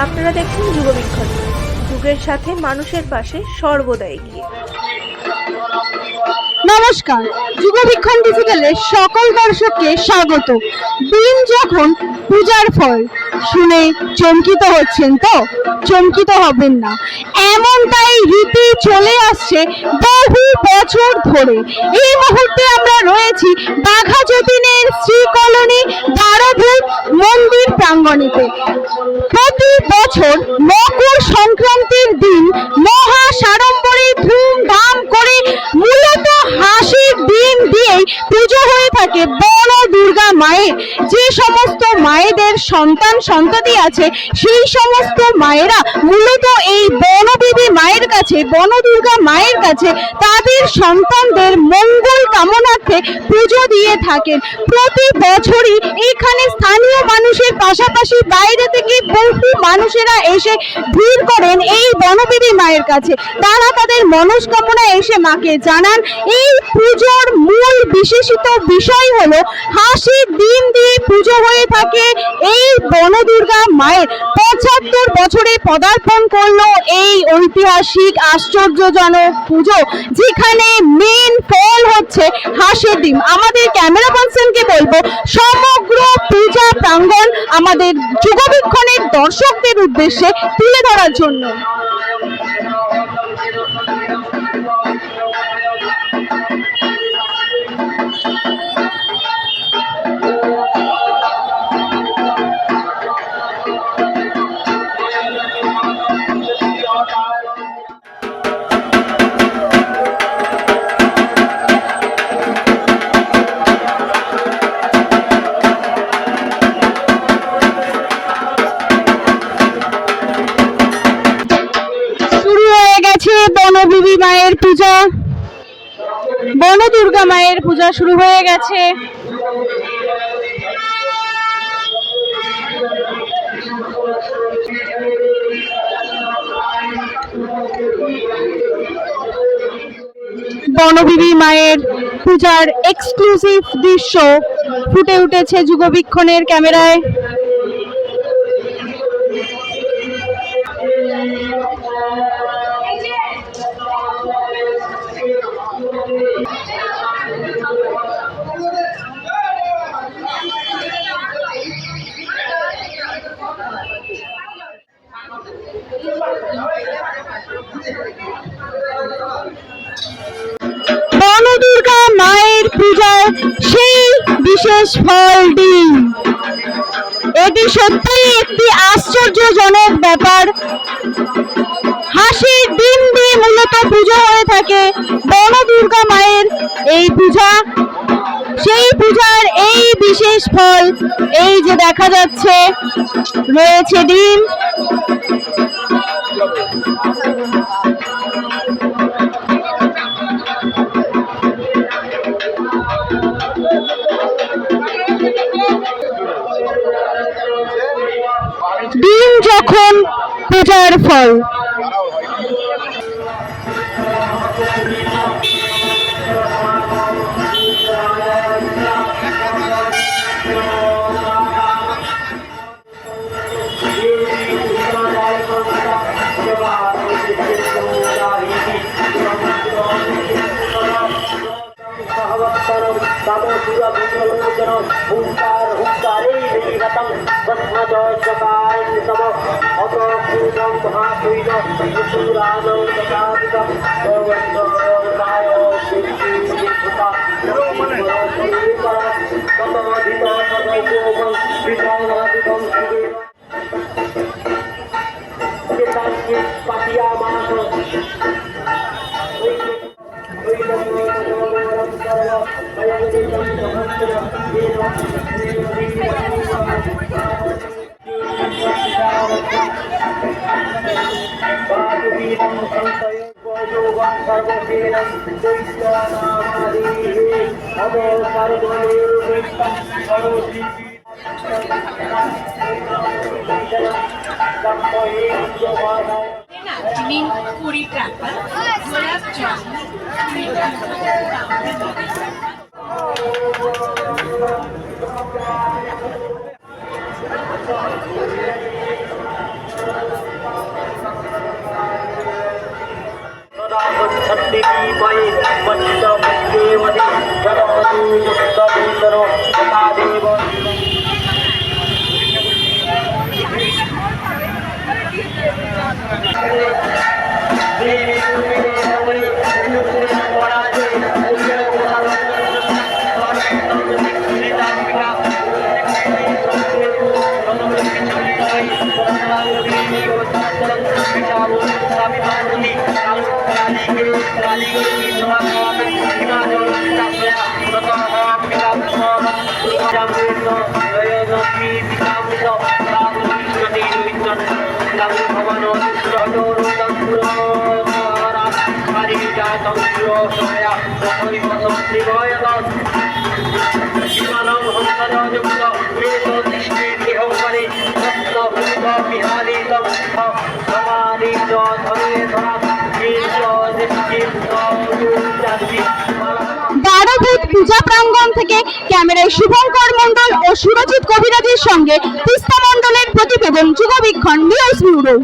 আপনারা দেখছেন যুগবীক্ষণ, যুগের সাথে মানুষের পাশে সর্বদা এগিয়ে। নমস্কার, যুগবীক্ষণ ডিজিটালের সকল দর্শককে স্বাগত। দিন যখন পূজার ফল শুনে চমকিত হচ্ছেন তো? চমকিত হবেন না, এমনটাই রীতি চলে আসছে বহু বছর ধরে। এই মুহূর্তে আমরা রয়েছি বাঘা যতীনের শ্রী কলোনি দ্বারভূত মন্দির প্রাঙ্গণেতে। প্রতি বছর মকর সংক্রান্তির দিন মহা সাড়ম্বরে ধুমধাম করে মূলত হাসির ডিম দিয়েই পুজো হয়ে থাকে বন দুর্গা মায়ের। যে সমস্ত মায়েদের সন্তান সন্ততি আছে সেই সমস্ত মায়েরা মূলত এই বনদেবী মায়ের কাছে, বন দুর্গা মায়ের কাছে তাদের সন্তানদের মঙ্গল কামনার্থে পুজো দিয়ে থাকেন। প্রতি বছরই এখানে স্থানীয় মানুষের পাশাপাশি বাইরে থেকে বহু মানুষেরা এসে ভিড় করেন এই বনদেবী মায়ের কাছে। তারা তাদের মনস্কামনা এসে মাকে জানান। এই পুজোর মূল বিশেষিত বিষয় হলো হাসির ডিম দিয়ে পুজো হয়ে থাকে এই বনদুর্গা মায়ের। 75 বছরে পদার্পণ করলো এই ঐতিহাসিক আশ্চর্যজনক পুজো, যেখানে মেন ফল হচ্ছে হাসির ডিম। আমাদের ক্যামেরা পার্সনকে বলবো সমগ্র পূজা প্রাঙ্গণ আমাদের যুগবীক্ষণের দর্শকদের উদ্দেশ্যে তুলে ধরার জন্য। বনদেবী মায়ের পূজা, বন দুর্গা মায়ের পূজা শুরু হয়ে গেছে। বনদেবী মায়ের পূজার এক্সক্লুসিভ দৃশ্য ফুটে উঠেছে যুগবীক্ষণের ক্যামেরায়। বনদুর্গা মায়ের পূজায় সেই বিশেষ ফল ডিম, এটি সত্যিই একটি আশ্চর্যজনক ব্যাপার। হাসির ডিম দিয়ে মূলত পুজো হয়ে থাকে বনদুর্গা মায়ের এই পূজা। সেই পূজার এই বিশেষ ফল এই যে দেখা যাচ্ছে রয়েছে ডিম। ডিম যখন পূজার ফল, দ্বারভূত পূজা প্রাঙ্গণ থেকে ক্যামেরায় শুভঙ্কর মণ্ডল ও সুরজিৎ কবিরাজের সঙ্গে তিস্তা মণ্ডলের প্রতিবেদন যুগবীক্ষণ নিউজ ব্যুরো।